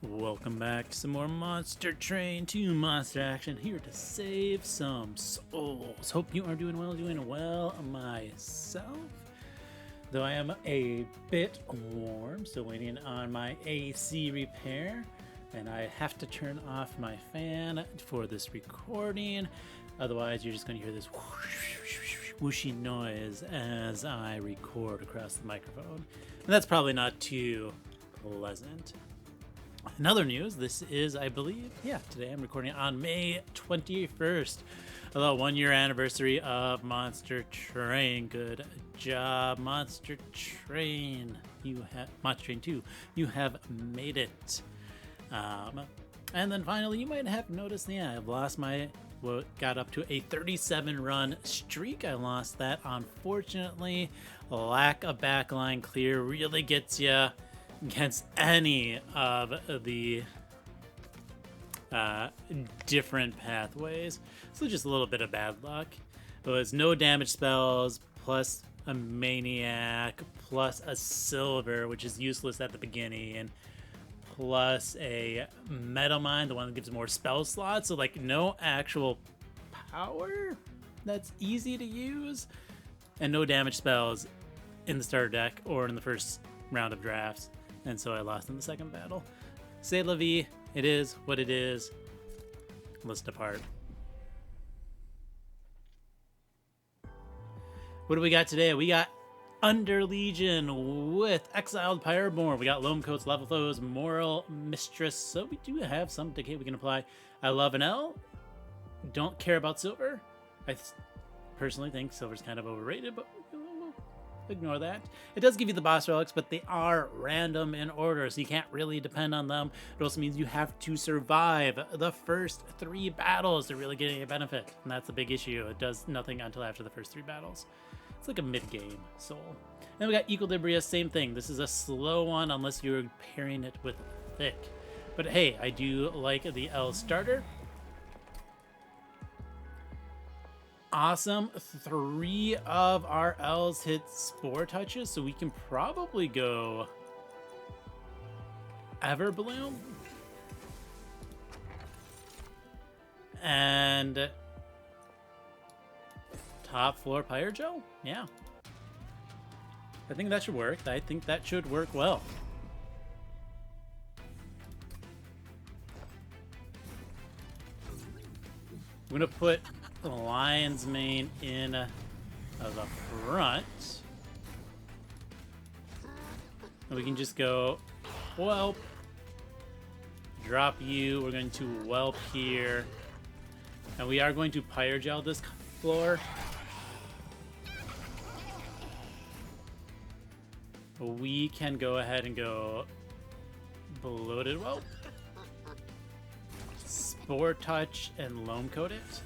Welcome back to some more Monster Train 2 Monster Action, here to save some souls. Hope you are doing well myself. Though I am a bit warm, still waiting on my AC repair, and I have to turn off my fan for this recording. Otherwise, you're just going to hear this whooshy noise as I record across the microphone. And that's probably not too pleasant. In other news, this is, I believe, today I'm recording on May 21st, the 1 year anniversary of Monster Train. Good job, Monster Train. Monster Train 2, you have made it. And then finally, you might have noticed, I've lost what got up to a 37 run streak. I lost that, unfortunately. Lack of backline clear really gets you against any of the different pathways. So just a little bit of bad luck. It was no damage spells, plus a maniac, plus a silver, which is useless at the beginning, and plus a metal mine, the one that gives more spell slots. So like no actual power that's easy to use, and no damage spells in the starter deck or in the first round of drafts. And so I lost in the second battle. C'est la vie. It is what it is. Let's depart. What do we got today? We got Underlegion with Exiled Pyroborn. We got Loamcoats, Lava Flows, Moral Mistress. So we do have some decay we can apply. I love an L. Don't care about silver. I personally think silver's kind of overrated, but ignore that. It does give you the boss relics, but they are random in order, so you can't really depend on them. It also means you have to survive the first 3 battles to really get any benefit, and that's a big issue. It does nothing until after the first 3 battles. It's like a mid-game soul. Then we got Equilibria, same thing. This is a slow one unless you're pairing it with Thick. But hey, I do like the L starter. Awesome. 3 of our L's hit Spore Touches, so we can probably go Everbloom. And top floor Pyrogel? Yeah. I think that should work. I think that should work well. I'm going to put the Lion's Mane in the front. And we can just go Whelp. Drop you. We're going to Whelp here. And we are going to Pyrogel this floor. We can go ahead and go Bloated Whelp, Spore Touch, and Loamcoat it.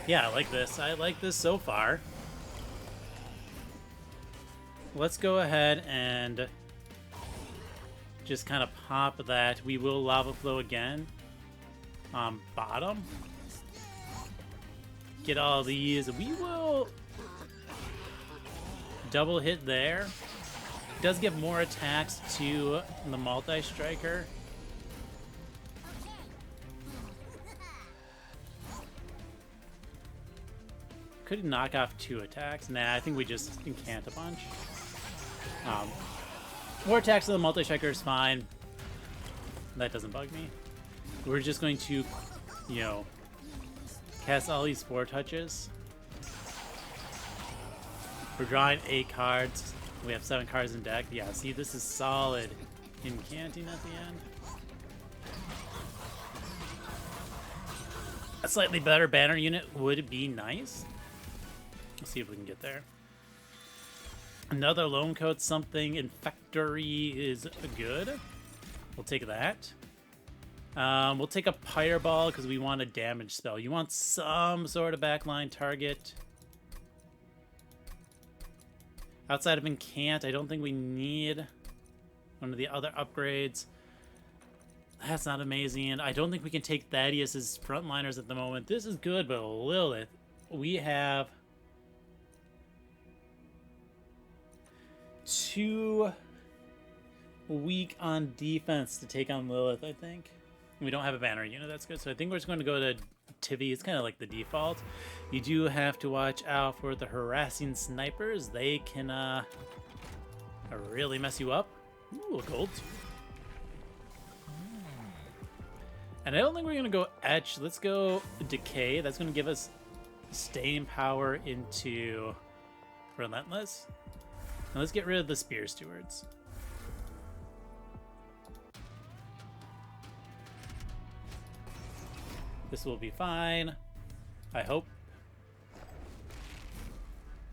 Yeah, I like this. I like this so far. Let's go ahead and just kind of pop that. We will Lava Flow again on bottom. Get all these. We will double hit there. It does give more attacks to the multi-striker. Could knock off 2 attacks. Nah, I think we just incant a bunch. More attacks to the multi-striker is fine. That doesn't bug me. We're just going to, cast all these Spore Touches. We're drawing 8 cards. We have 7 cards in deck. Yeah, see, this is solid incanting at the end. A slightly better banner unit would be nice. Let's see if we can get there. Another Loamcoat, something Infectory is good. We'll take that. We'll take a Pyreball because we want a damage spell. You want some sort of backline target. Outside of Incant, I don't think we need one of the other upgrades. That's not amazing. I don't think we can take Thaddeus's frontliners at the moment. This is good, but Lilith, we have too weak on defense to take on Lilith, I think. We don't have a banner unit, that's good. So I think we're just going to go to Tivy. It's kind of like the default. You do have to watch out for the harassing snipers. They can really mess you up. Ooh, a gold. And I don't think we're going to go Etch. Let's go Decay. That's going to give us staying power into Relentless. Now let's get rid of the Spear Stewards. This will be fine, I hope.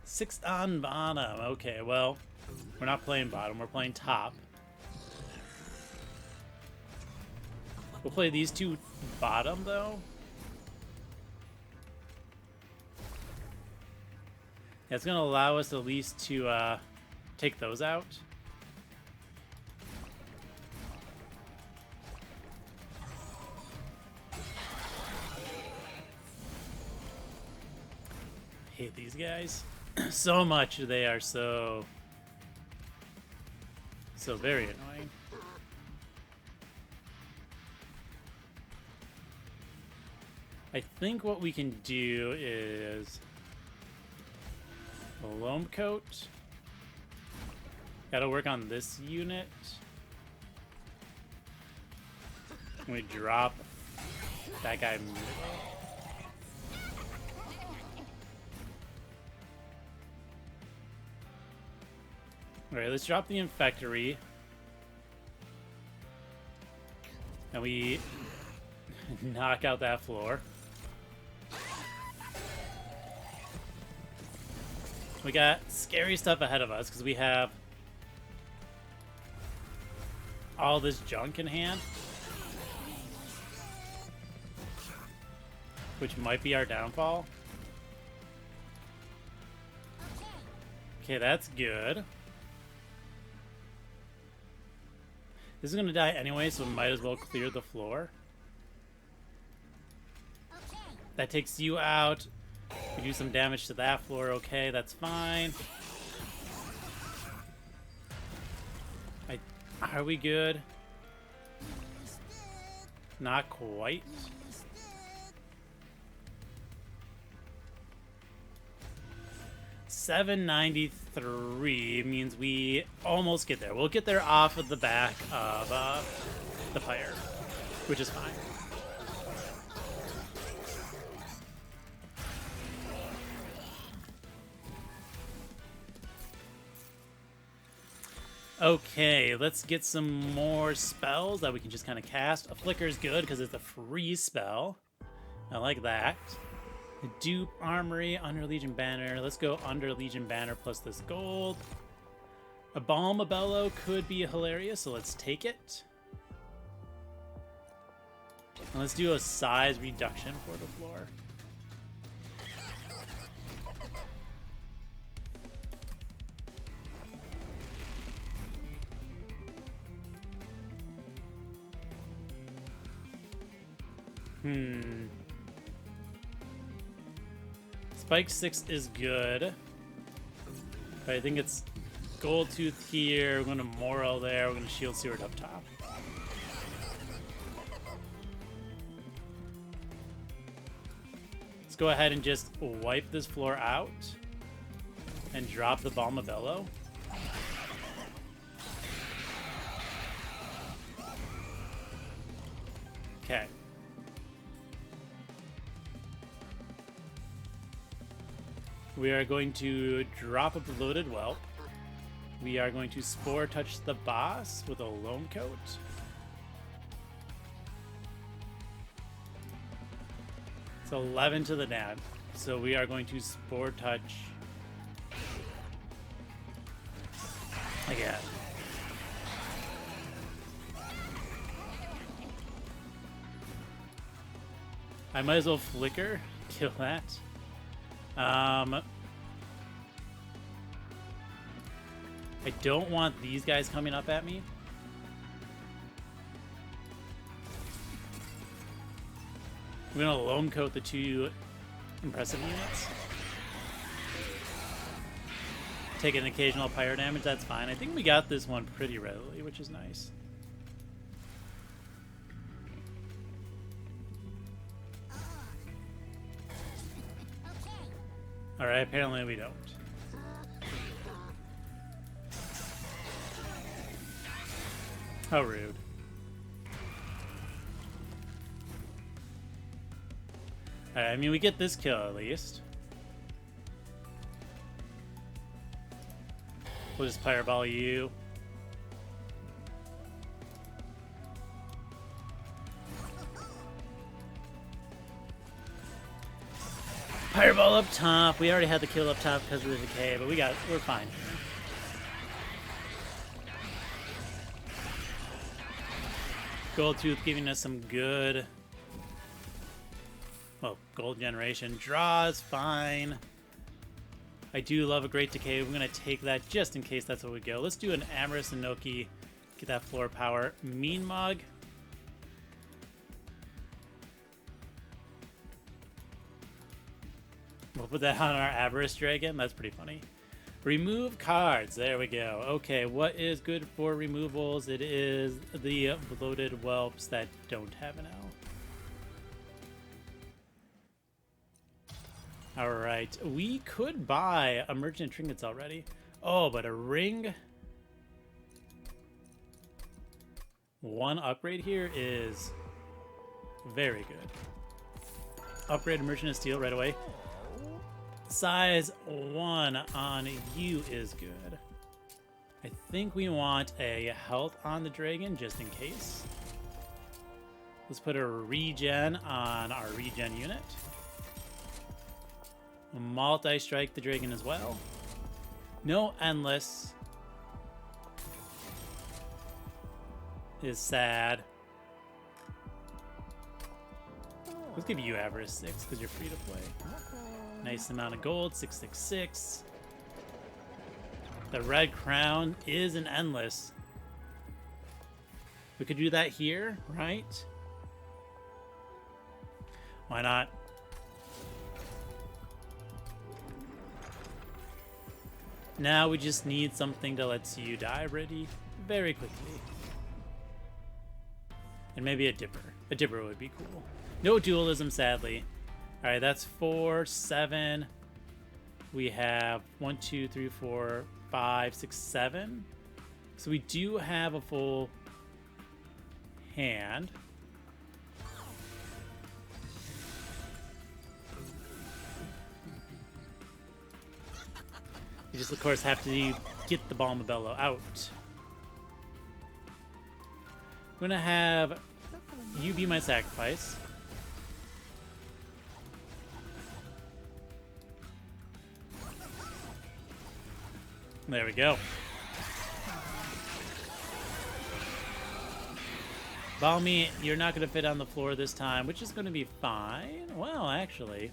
6th on bottom. Okay, well, we're not playing bottom, we're playing top. We'll play these two bottom, though. That's going to allow us at least to take those out. Hate these guys so much. They are so very annoying. I think what we can do is a loam coat. Gotta work on this unit. We drop that guy middle. Alright, let's drop the Infectory. And we knock out that floor. We got scary stuff ahead of us because we have all this junk in hand, which might be our downfall. Okay, that's good. This is going to die anyway, so we might as well clear the floor. That takes you out. We do some damage to that floor. Okay, that's fine. Are we good? Not quite. $793 means we almost get there. We'll get there off of the back of the pyre, which is fine. Okay, let's get some more spells that we can just kind of cast. A Flicker is good because it's a free spell. I like that. Dupe, Armory, Underlegion Banner. Let's go Underlegion Banner plus this gold. A Balm of Bellow could be hilarious, so let's take it. And let's do a size reduction for the floor. Spike 6 is good. But I think it's Gold Tooth here. We're going to Moral there. We're going to Shield Steward up top. Let's go ahead and just wipe this floor out and drop the Balm of Bellow. Okay. We are going to drop a Bloated Whelp. We are going to Spore Touch the boss with a Loam Coat. It's 11 to the nab. So we are going to Spore Touch again. I might as well Flicker, kill that. I don't want these guys coming up at me. I'm gonna Loam Coat the two impressive units. take an occasional pyro damage, that's fine. I think we got this one pretty readily, which is nice. Alright, apparently we don't. How rude. Alright, I mean, we get this kill at least. We'll just fireball you. Fireball up top. We already had the kill up top because of the decay, but we're fine. Gold Tooth giving us some good, well, gold generation. Draw is fine. I do love a great decay. We're going to take that just in case that's where we go. Let's do an Amorous Inoki. Get that floor power. Mean Mug. We'll put that on our Avarice Dragon. That's pretty funny. Remove cards. There we go. Okay, what is good for removals? It is the bloated whelps that don't have an L. Alright, we could buy a Merchant Trinkets already. Oh, but a ring... One upgrade here is very good. Upgrade Merchant of Steel right away. Size 1 on you is good. I think we want a health on the dragon just in case. Let's put a regen on our regen unit. Multi-strike the dragon as well. No endless. Is sad. Let's give you Avarice 6 because you're free to play. Nice amount of gold, 666. The red crown is an endless. We could do that here, right? Why not? Now we just need something that lets you die ready very quickly. And maybe a Dipper. A Dipper would be cool. No dualism, sadly. Alright, that's 4, 7. We have 1, 2, 3, 4, 5, 6, 7. So we do have a full hand. You just, of course, have to get the Balmabello out. I'm going to have you be my sacrifice. There we go. Balmy, you're not going to fit on the floor this time, which is going to be fine. Well, actually...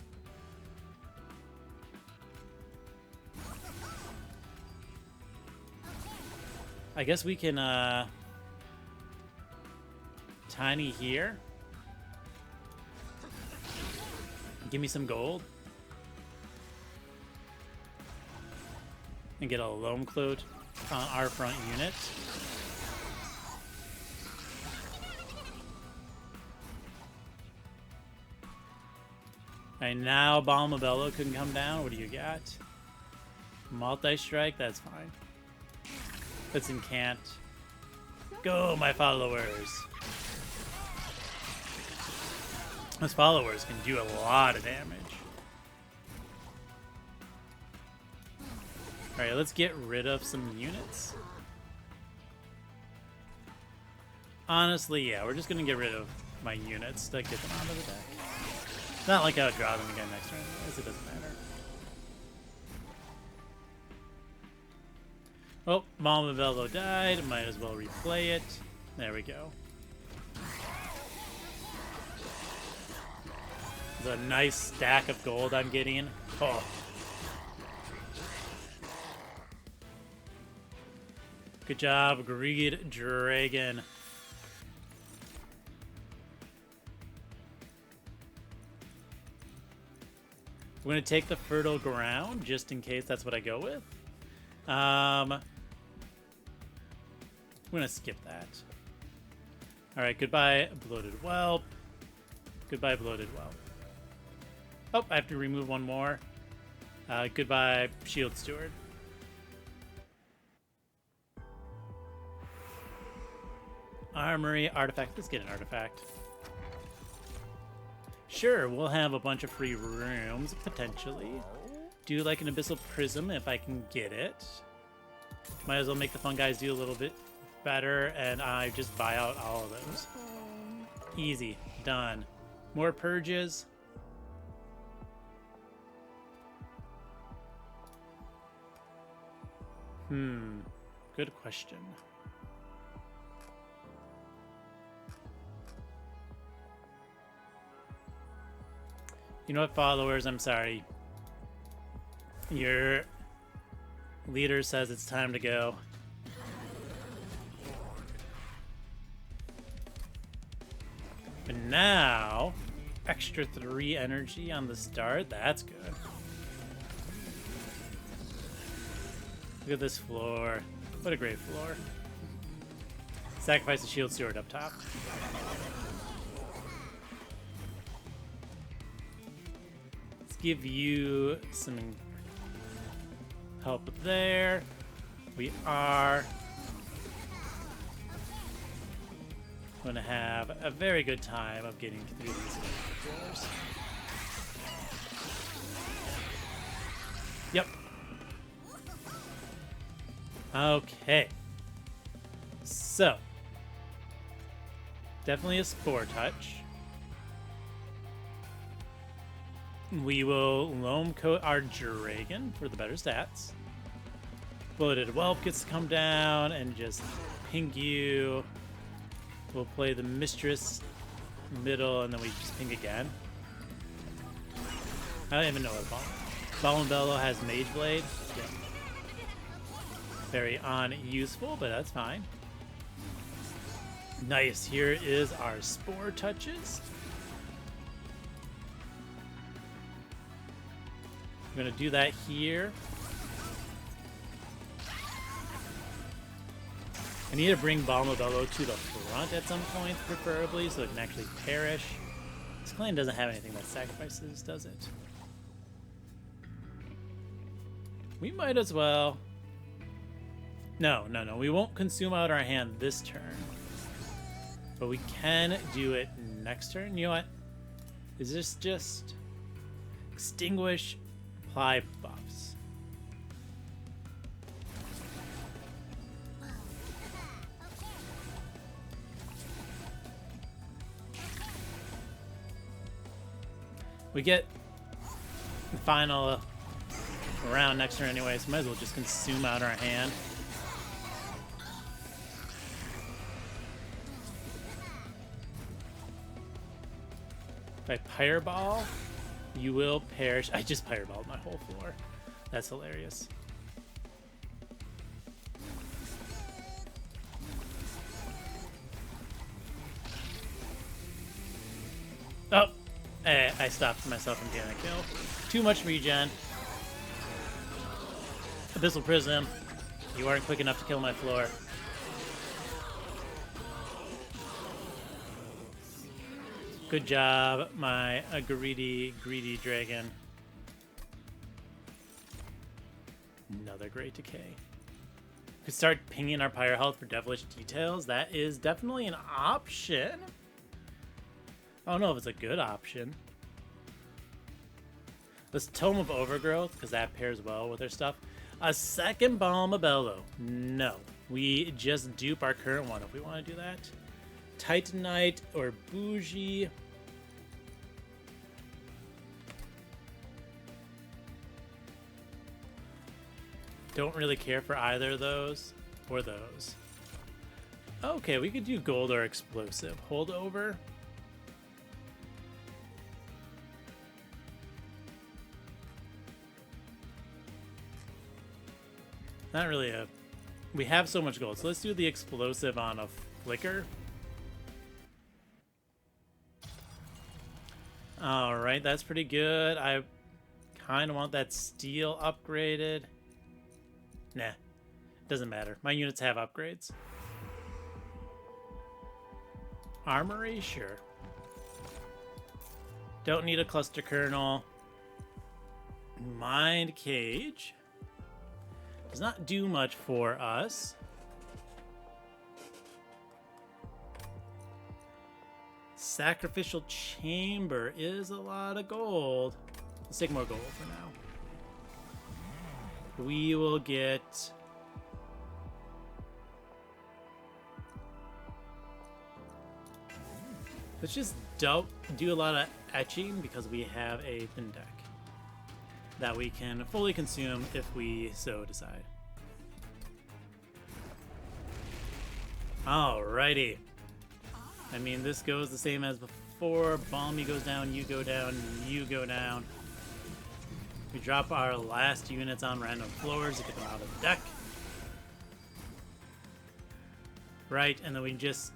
I guess we can, Tiny here. Give me some gold. And get a Loam Cloat on our front unit. And now Balmabello can come down. What do you got? Multi-strike? That's fine. Let's incant. Go, my followers. Those followers can do a lot of damage. Alright, let's get rid of some units. Honestly, yeah, we're just gonna get rid of my units to get them out of the deck. It's not like I would draw them again next turn, as it doesn't matter. Oh, Balmabello died. Might as well replay it. There we go. The nice stack of gold I'm getting. Oh. Good job, Greed Dragon. We're going to take the Fertile Ground, just in case that's what I go with. I'm gonna skip that. Alright, goodbye, bloated whelp. Goodbye, bloated whelp. Oh, I have to remove one more. Goodbye, shield steward. Armory, artifact. Let's get an artifact. Sure, we'll have a bunch of free rooms, potentially. Do like an abyssal prism if I can get it. Might as well make the fun guys do a little bit better, and I just buy out all of those. Easy. Done. More purges. Good question. You know what, followers? I'm sorry. Your leader says it's time to go. But now, extra 3 energy on the start. That's good. Look at this floor. What a great floor. Sacrifice the shield steward up top. Let's give you some help there. We are going to have a very good time of getting through these doors. Yep. Okay. So, definitely a Spore Touch. We will Loam Coat our Dragon for the better stats. Bloated Whelp gets to come down and just ping you. We'll play the Mistress middle, and then we just ping again. I don't even know what Ball and Bellow has Mage Blade. Yeah. Very unuseful, but that's fine. Nice. Here is our Spore Touches. I'm going to do that here. I need to bring Balmabello to the front at some point, preferably, so it can actually perish. This clan doesn't have anything that sacrifices, does it? We might as well. No. We won't consume out our hand this turn. But we can do it next turn. You know what? Is this just extinguish, apply buffs? We get the final round next turn anyway, so might as well just consume out our hand. If I Pyreball, you will perish. I just Pyreballed my whole floor. That's hilarious. Oh! I stopped myself from getting a kill. Too much regen. Abyssal Prism. You aren't quick enough to kill my floor. Good job, my greedy dragon. Another great decay. Could start pinging our Pyre Health for Devilish Details. That is definitely an option. I don't know if it's a good option. This Tome of Overgrowth, because that pairs well with their stuff. A second Balmabello. No. We just dupe our current one if we want to do that. Titanite or Bougie. Don't really care for either of those or those. Okay, we could do Gold or Explosive. Hold over. Not really a... We have so much gold, so let's do the Explosive on a Flicker. Alright, that's pretty good. I kind of want that Steel upgraded. Nah, doesn't matter. My units have upgrades. Armory, sure. Don't need a cluster kernel. Mind Cage does not do much for us. Sacrificial Chamber is a lot of gold. Let's take more gold for now. We will get... Let's just do a lot of etching because we have a thin deck that we can fully consume if we so decide. Alrighty. I mean, this goes the same as before. Balmy goes down, you go down, you go down. We drop our last units on random floors to get them out of the deck. Right, and then we just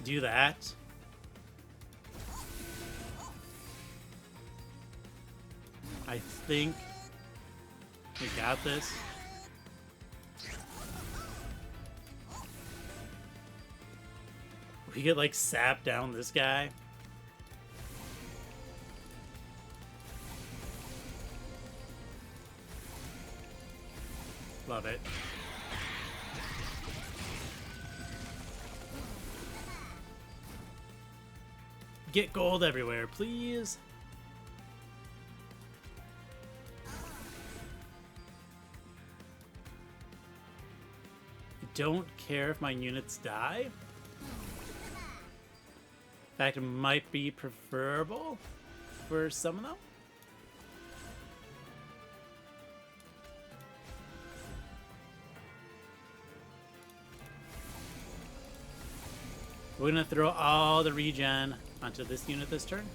do that. I think we got this. We could like sap down this guy. Love it. Get gold everywhere, please. Don't care if my units die. In fact, it might be preferable for some of them. We're gonna throw all the regen onto this unit this turn.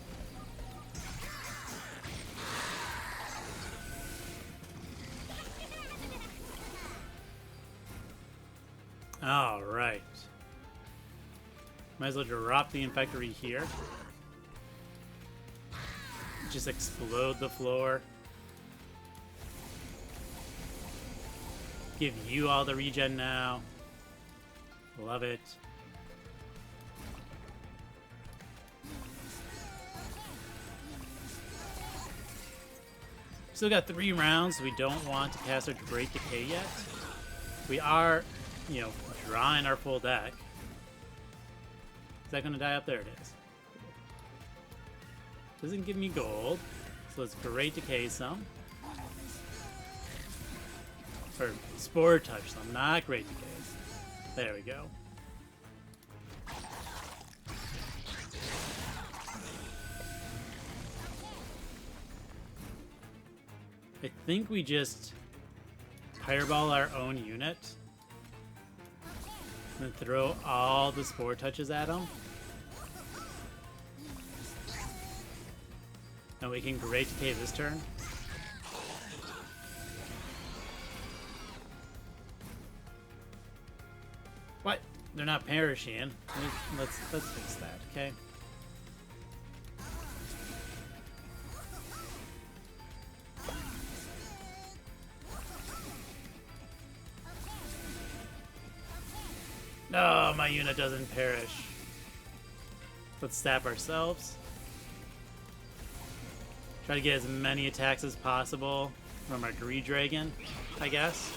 All right. Might as well drop the infectory here. Just explode the floor. Give you all the regen now. Love it. Still got 3 rounds, so we don't want to cast our Great Decay yet. We are, you know, drawing our full deck. Is that going to die up? There it is. Doesn't give me gold, so let's Great Decay some. Or Spore Touch some, not Great Decay. There we go. I think we just fireball our own unit and throw all the Spore Touches at them. And we can Great Decay this turn. What? They're not perishing. Let's fix that, okay? No, my unit doesn't perish. Let's stab ourselves. Try to get as many attacks as possible from our Greed Dragon, I guess.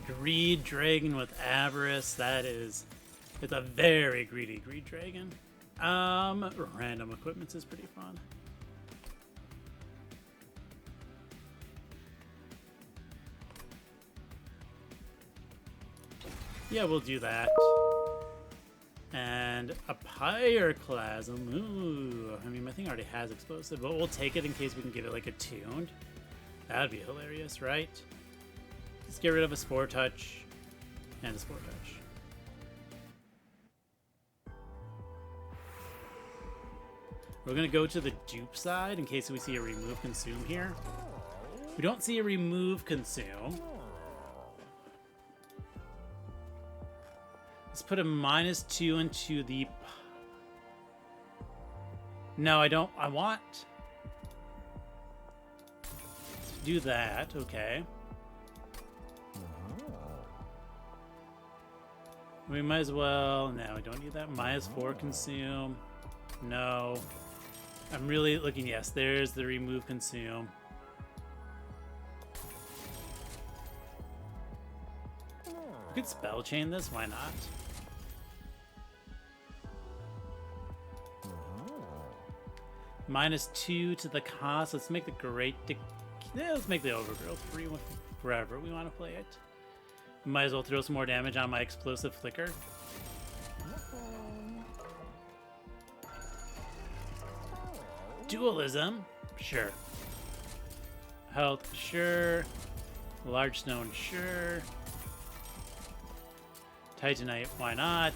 Greed Dragon with Avarice, it's a very greedy Greed Dragon. Random equipments is pretty fun. Yeah, we'll do that. And a Pyroclasm. Ooh, I mean, my thing already has explosive, but we'll take it in case we can get it like attuned. That would be hilarious, right? Let's get rid of a Spore Touch and a Spore Touch. We're gonna go to the dupe side in case we see a Remove Consume here. We don't see a Remove Consume. Let's put a -2 into the No, I don't. I want to do that. Okay. We might as well. No, we don't need that. -4 consume. No. I'm really looking. Yes, there's the remove consume. We could spell chain this. Why not? -2 to the cost. Let's make the let's make the overgrowth free wherever we want to play it. Might as well throw some more damage on my explosive flicker. Dualism, sure. Health, sure. Large stone, sure. Titanite, why not?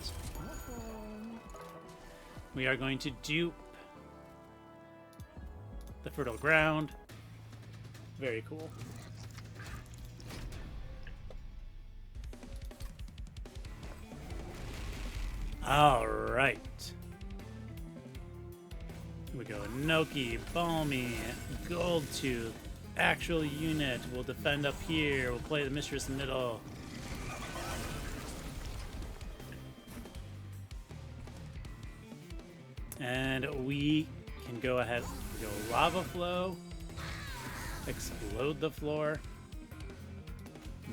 We are going to dupe the fertile ground. Very cool. All right. Here we go. Noki, Balmy, Gold Tooth, actual unit. We'll defend up here. We'll play the Mistress middle. And we can go ahead. Go Lava Flow. Explode the floor.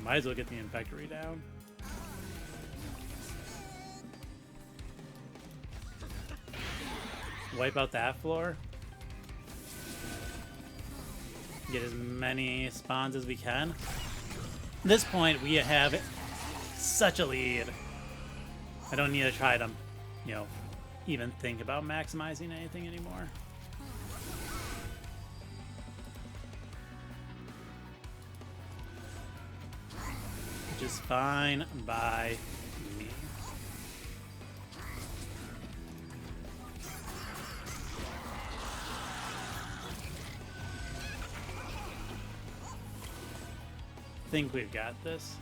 Might as well get the Infectory down. Wipe out that floor. Get as many spawns as we can. At this point, we have such a lead. I don't need to try to, you know, even think about maximizing anything anymore. Which is fine by me. I think we've got this.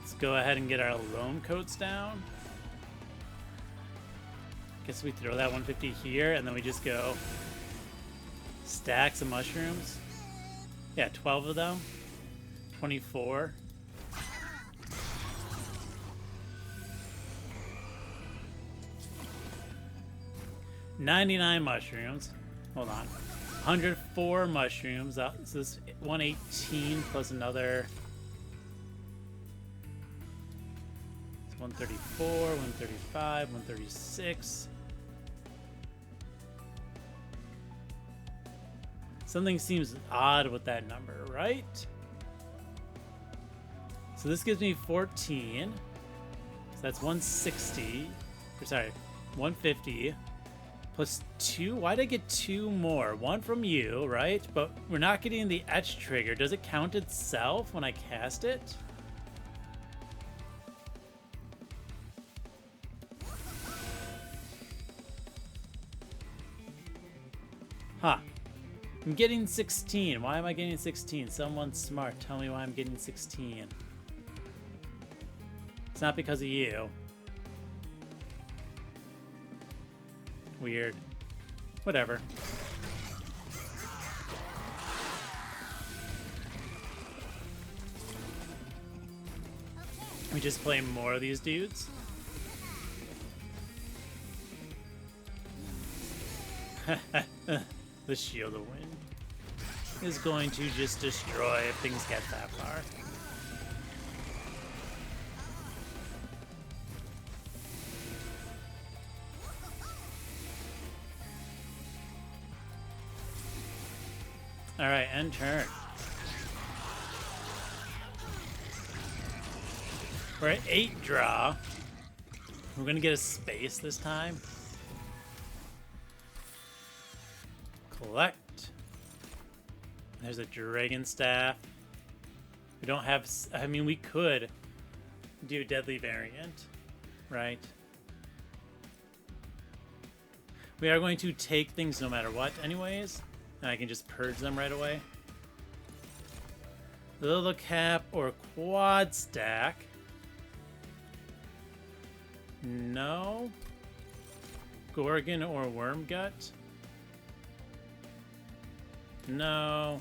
Let's go ahead and get our loam coats down. Guess we throw that 150 here, and then we just go stacks of mushrooms. Yeah, 12 of them. 24. $99 mushrooms. Hold on. 104 mushrooms. So this is 118 plus another. It's 134, 135, 136. Something seems odd with that number, right? So this gives me 14. So that's 160. Or sorry, 150. Plus 2? Why'd I get 2 more? 1 from you, right? But we're not getting the etch trigger. Does it count itself when I cast it? Huh. I'm getting 16. Why am I getting 16? Someone smart, tell me why I'm getting 16. It's not because of you. Weird. Whatever. We just play more of these dudes. The Shield of Wind is going to just destroy if things get that far. All right, end turn. We're at 8 draw. We're gonna get a space this time. Collect. There's a dragon staff. We don't have. I mean, we could do deadly variant, right? We are going to take things no matter what, anyways. And I can just purge them right away. Little cap or quad stack. No. Gorgon or worm gut. No.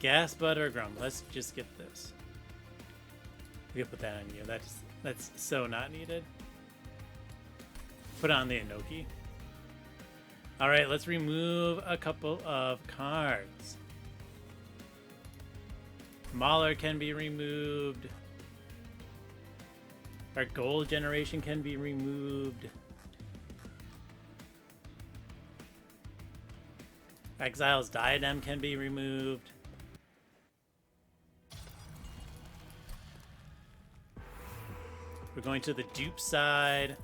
Gas butter grum. Let's just get this. We can put that on you. That's so not needed. Put on the enoki. Alright, let's remove a couple of cards. Mauler can be removed. Our gold generation can be removed. Exile's diadem can be removed. We're going to the dupe side.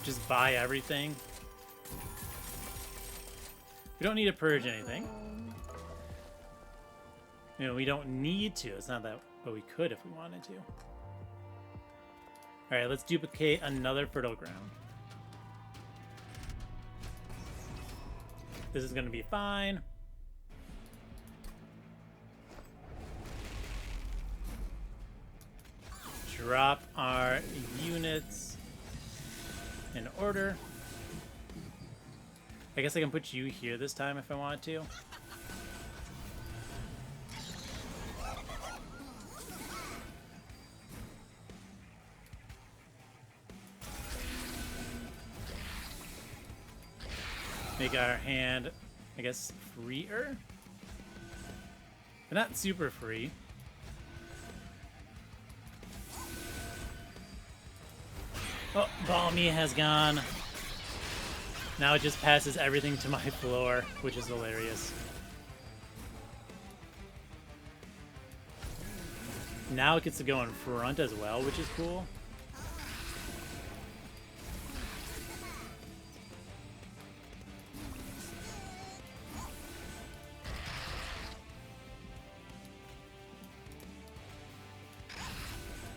Just buy everything. We don't need to purge anything. You know, we don't need to. It's not that, but we could if we wanted to. Alright, let's duplicate another fertile ground. This is going to be fine. Drop our units in order. I guess I can put you here this time if I want to. Make our hand, I guess, freer? But not super free. Oh, Balmy has gone. Now it just passes everything to my floor, which is hilarious. Now it gets to go in front as well, which is cool.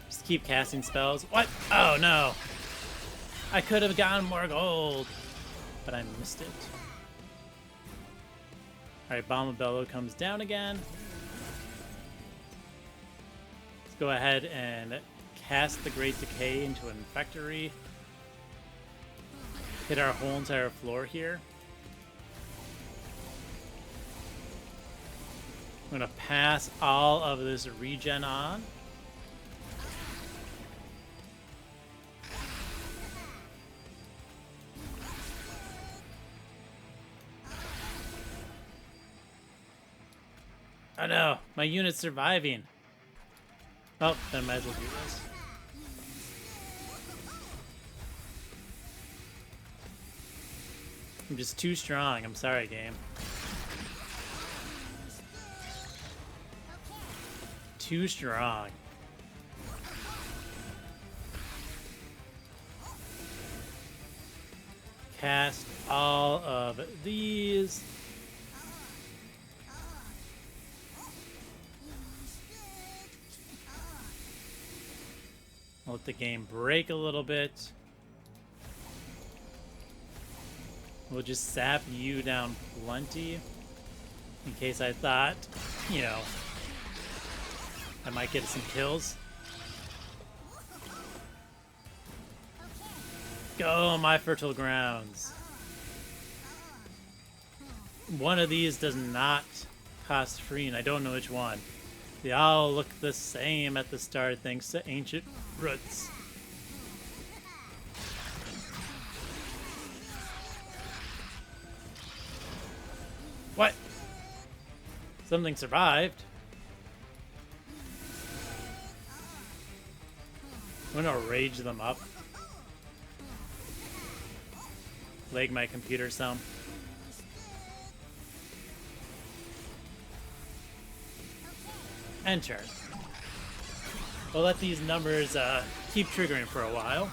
Just keep casting spells. What? Oh no! I could have gotten more gold, but I missed it. Alright, Bombabello comes down again. Let's go ahead and cast the Great Decay into an Infectory. Hit our whole entire floor here. I'm going to pass all of this regen on. Oh no, my unit's surviving. Oh, then I might as well do this. I'm just too strong. I'm sorry, game. Too strong. Cast all of these. Let the game break a little bit. We'll just sap you down plenty. In case I thought, you know, I might get some kills. Go, my fertile grounds. One of these does not cost free, and I don't know which one. They all look the same at the start thanks to ancient roots. What? Something survived. I'm gonna rage them up. Lag my computer some. Enter. We'll let these numbers keep triggering for a while.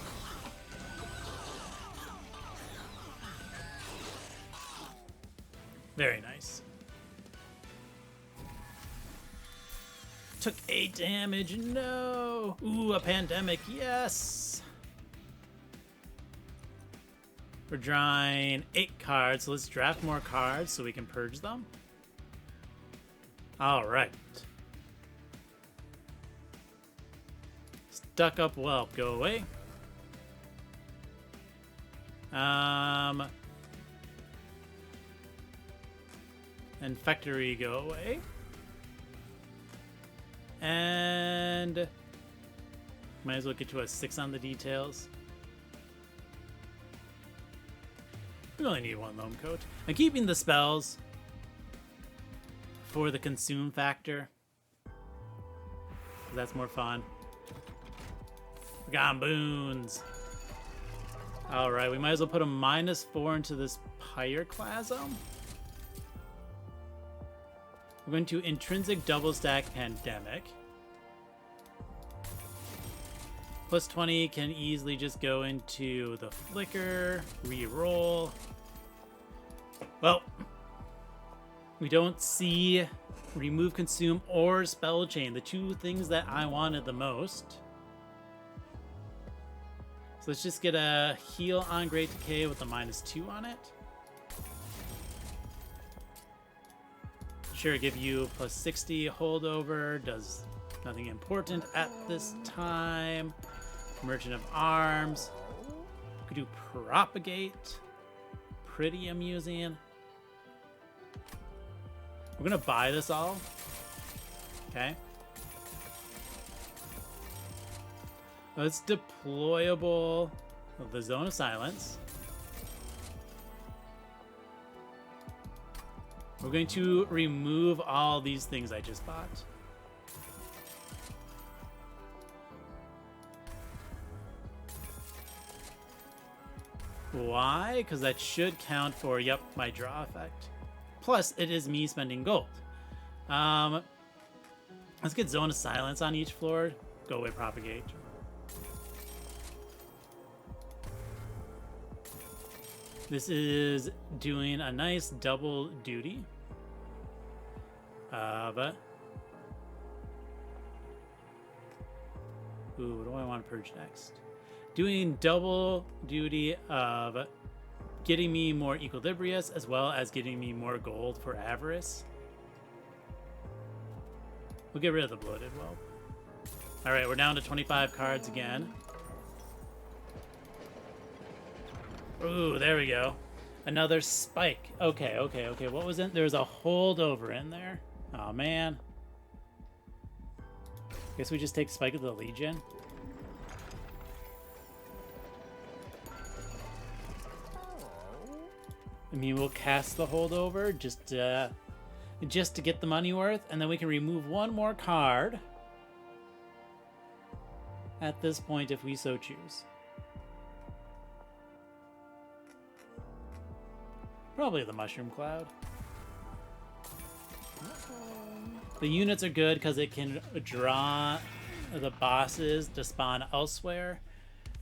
Very nice. Took 8 damage. No. Ooh, a pandemic. Yes. We're drawing 8 cards. So let's draft more cards so we can purge them. All right. Stuck up whelp, go away. Infectory, go away. And might as well get to a 6 on the details. We only need one loam coat. I'm keeping the spells for the consume factor. That's more fun. We got boons. Alright, we might as well put a -4 into this Pyroclasm. We're going to intrinsic double stack Pandemic. +20 can easily just go into the Flicker, re-roll. Well, we don't see remove, consume, or spell chain, the two things that I wanted the most. So let's just get a heal on Great Decay with a -2 on it. Sure, give you +60 holdover, does nothing important at this time. Merchant of Arms. We could do Propagate. Pretty amusing. We're gonna buy this all. Okay. It's deployable. The Zone of Silence. We're going to remove all these things I just bought. Why? Because that should count for, yep, my draw effect. Plus, it is me spending gold. Let's get Zone of Silence on each floor. Go away, Propagate. This is doing a nice double duty. Ooh, what do I want to purge next? Doing double duty of getting me more Equilibrious as well as getting me more gold for Avarice. We'll get rid of the Bloated Whelp. Alright, we're down to 25 cards again. Ooh, there we go. Another spike. Okay. What was it? There was a holdover in there. Oh, man. Guess we just take Spike of the Legion. I mean, we'll cast the holdover just to get the money worth, and then we can remove one more card at this point if we so choose. Probably the Mushroom Cloud. The units are good because it can draw the bosses to spawn elsewhere.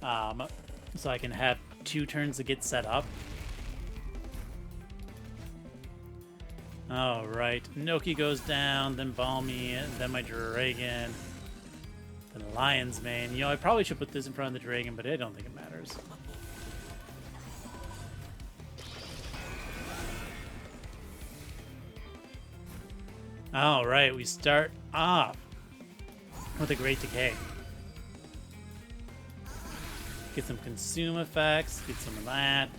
So I can have 2 turns to get set up. Alright, Noki goes down, then Balmy, then my Dragon, then Lion's Mane. You know, I probably should put this in front of the Dragon, but I don't think it matters. Alright, we start off with a Great Decay. Get some consume effects, get some of that.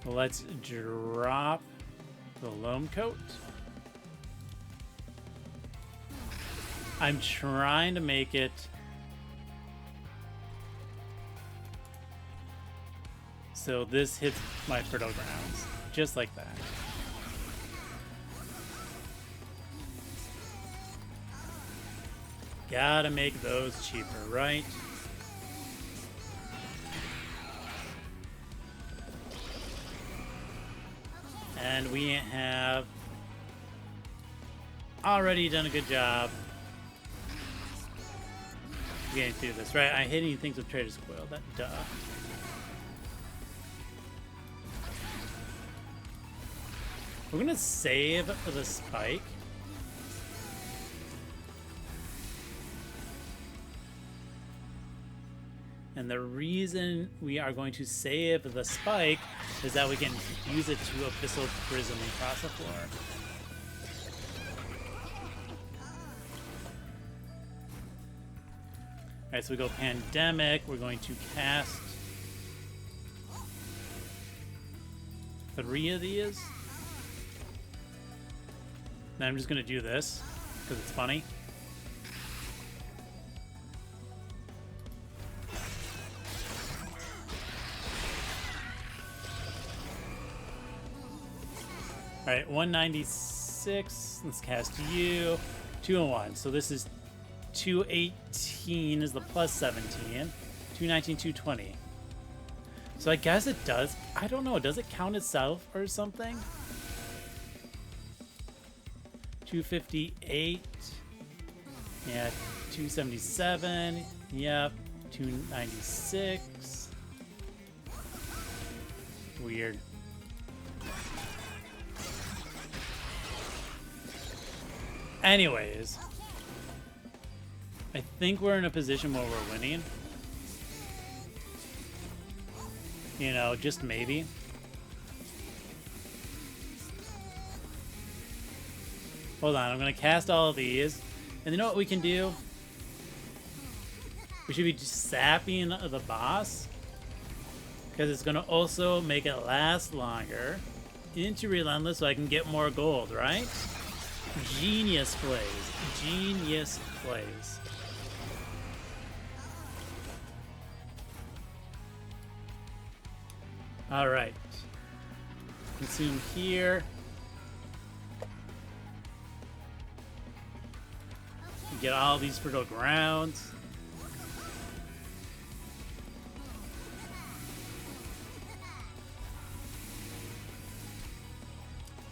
Let's drop the Loam Coat. I'm trying to make it so this hits my fertile grounds, just like that. Gotta make those cheaper, right? And we have already done a good job getting through this, right? I'm hitting things with Trader's Coil, that duh. We're gonna save the spike. And the reason we are going to save the spike is that we can use it to Abyssal Prism across the floor. Alright, so we go Pandemic. We're going to cast 3 of these. Then I'm just going to do this because it's funny. Alright, 196. Let's cast you. 2 and 1. So this is 218 is the plus 17. 219, 220. So I guess it does. I don't know. Does it count itself or something? 258. Yeah, 277. Yep. 296. Weird. Anyways, I think we're in a position where we're winning. You know, just maybe. Hold on, I'm gonna cast all of these. And you know what we can do? We should be just sapping the boss. Because it's gonna also make it last longer. Into Relentless so I can get more gold, right? Genius plays. Genius plays. Alright. Consume here. Get all these fertile grounds.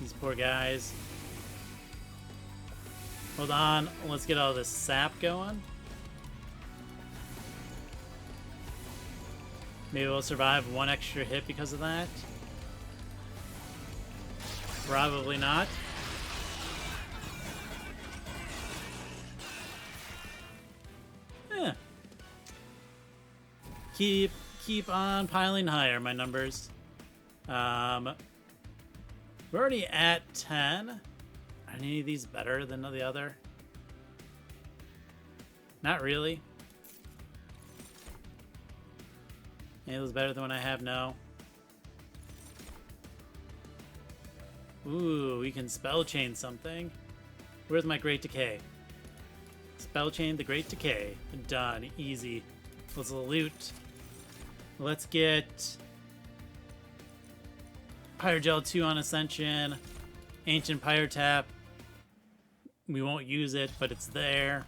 These poor guys. Hold on, let's get all this sap going. Maybe we'll survive 1 extra hit because of that. Probably not. Yeah. Keep on piling higher, my numbers. We're already at 10. Are any of these better than the other? Not really. Any of those better than what I have now? Ooh, we can spell chain something. Where's my Great Decay? Spell chain the Great Decay. Done. Easy. Let's loot. Let's get Pyrogel 2 on Ascension. Ancient Pyre Tap. We won't use it, but it's there.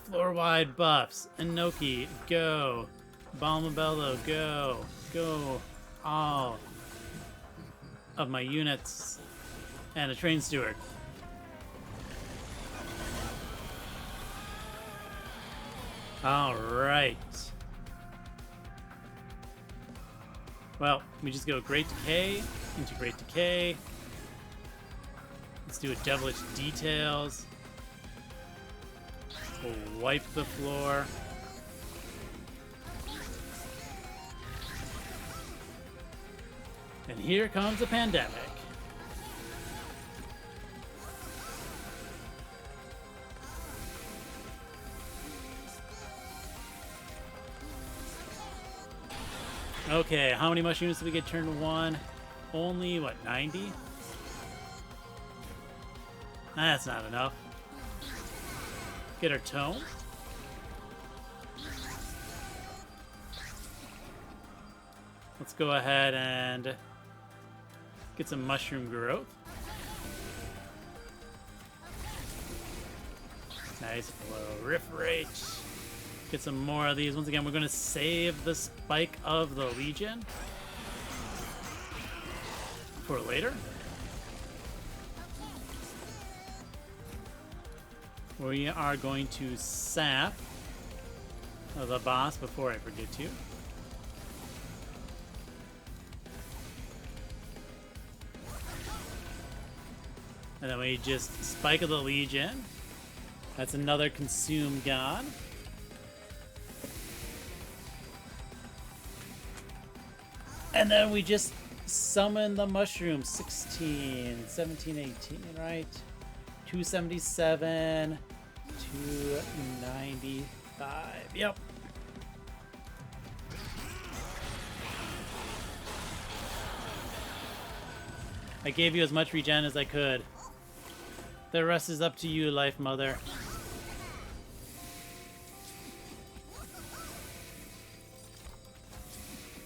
Floor-wide buffs. Inoki, go. Balmabello, go. Go. All of my units. And a Train Steward. Alright. Well, we just go Great Decay into Great Decay. Let's do a Devilish Details. We'll wipe the floor. And here comes a Pandemic. Okay, how many mushrooms did we get turn 1? Only, what, 90? That's not enough. Get our tome. Let's go ahead and get some mushroom growth. Nice flow. Riff Rage. Get some more of these. Once again, we're going to save the Spike of the Legion for later. We are going to sap the boss before I forget to. And then we just Spike of the Legion. That's another Consume God. And then we just summon the mushroom. 16, 17, 18, right? 277, 295. Yep. I gave you as much regen as I could. The rest is up to you, Lifemother.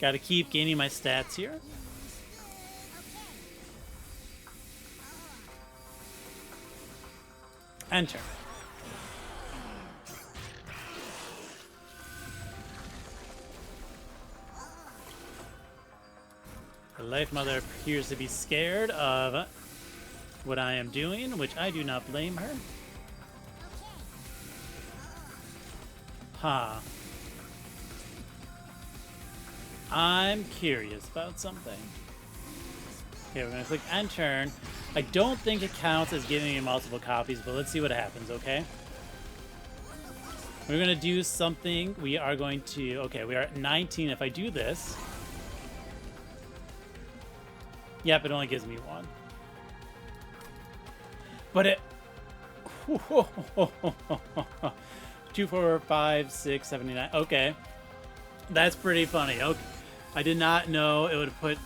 Gotta keep gaining my stats here. Enter. The Lifemother appears to be scared of what I am doing, which I do not blame her. Ha. I'm curious about something. Okay, we're gonna click enter. I don't think it counts as giving me multiple copies, but let's see what happens, okay? We're gonna do something. We are going to, okay, we are at 19. If I do this, yep, it only gives me one. But it, 2, 4, 5, 6, 79. Okay, that's pretty funny. Okay, I did not know it would put.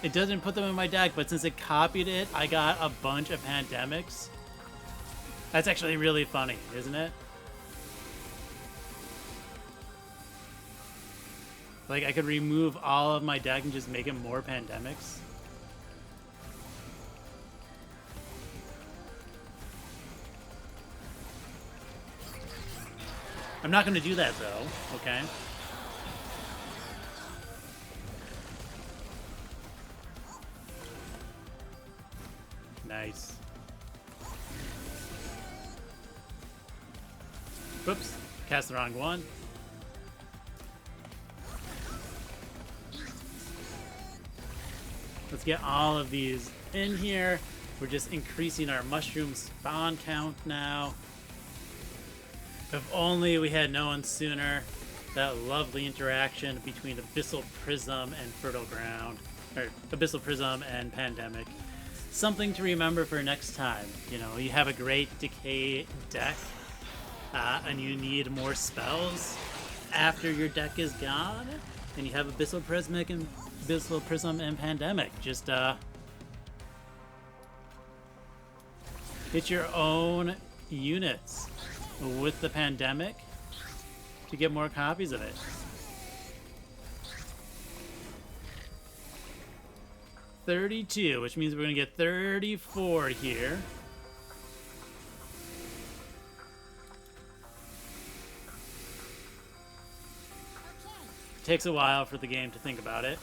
It doesn't put them in my deck, but since it copied it, I got a bunch of pandemics. That's actually really funny, isn't it? Like, I could remove all of my deck and just make it more pandemics. I'm not going to do that, though, okay? Nice. Whoops. Cast the wrong one. Let's get all of these in here. We're just increasing our mushroom spawn count now. If only we had known sooner that lovely interaction between Abyssal Prism and Fertile Ground. Or Abyssal Prism and Pandemic. Something to remember for next time. You know, you have a great Decay deck, and you need more spells after your deck is gone, and you have Abyssal Prism and Pandemic. Just hit your own units with the Pandemic to get more copies of it. $32, which means we're gonna get 34 here. It takes a while for the game to think about it.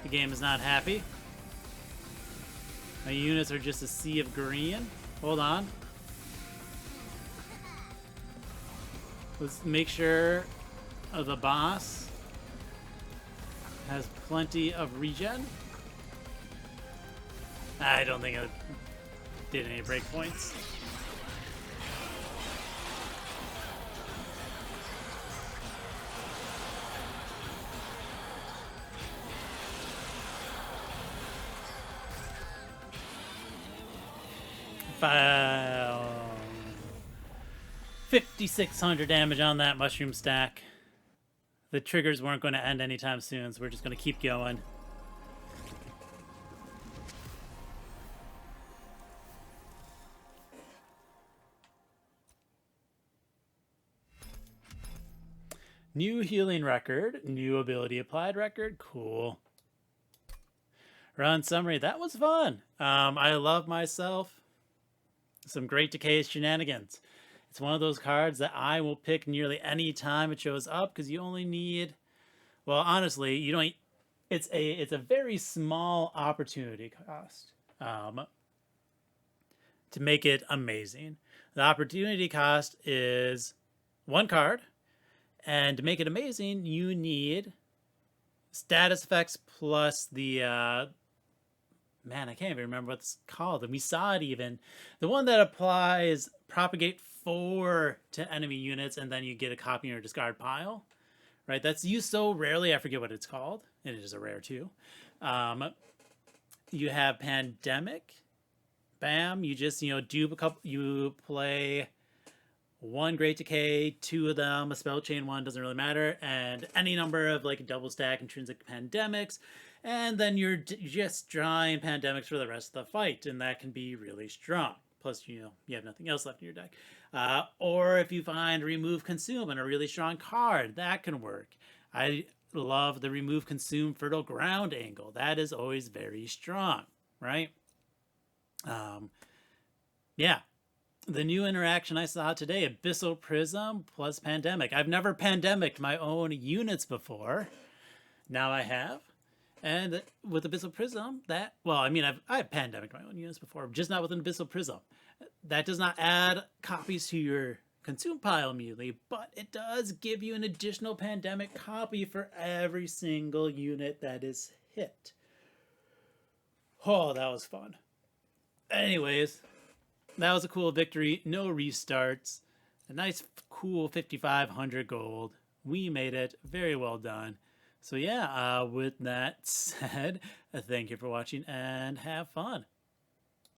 The game is not happy. My units are just a sea of green. Hold on. Let's make sure the boss has plenty of regen. I don't think it did any breakpoints. File. 5,600 damage on that mushroom stack. The triggers weren't going to end anytime soon, so we're just going to keep going. New healing record, new ability applied record, cool. Run summary, that was fun. I love myself some great Decay shenanigans. It's one of those cards that I will pick nearly any time it shows up because you only need, well, honestly, you don't. It's a very small opportunity cost to make it amazing. The opportunity cost is one card, and to make it amazing, you need status effects plus the man, I can't even remember what it's called, and we saw it even. The one that applies propagate 4 to enemy units, and then you get a copy in your discard pile. Right, that's used so rarely. I forget what it's called. It is a rare too. You have pandemic. Bam! You just do a couple. You play one Great Decay, 2 of them, a spell chain one, doesn't really matter, and any number of like double stack intrinsic pandemics, and then you're just drawing pandemics for the rest of the fight, and that can be really strong. Plus, you have nothing else left in your deck. Or if you find remove consume and a really strong card, that can work. I love the remove consume fertile ground angle. That is always very strong, right? Yeah, the new interaction I saw today, Abyssal Prism plus Pandemic. I've never pandemicked my own units before. Now I have. And with Abyssal Prism, I've pandemicked my own units before, just not with an Abyssal Prism. That does not add copies to your consume pile immediately, but it does give you an additional pandemic copy for every single unit that is hit. Oh, that was fun. Anyways, that was a cool victory. No restarts. A nice, cool 5,500 gold. We made it. Very well done. So yeah, with that said, thank you for watching and have fun.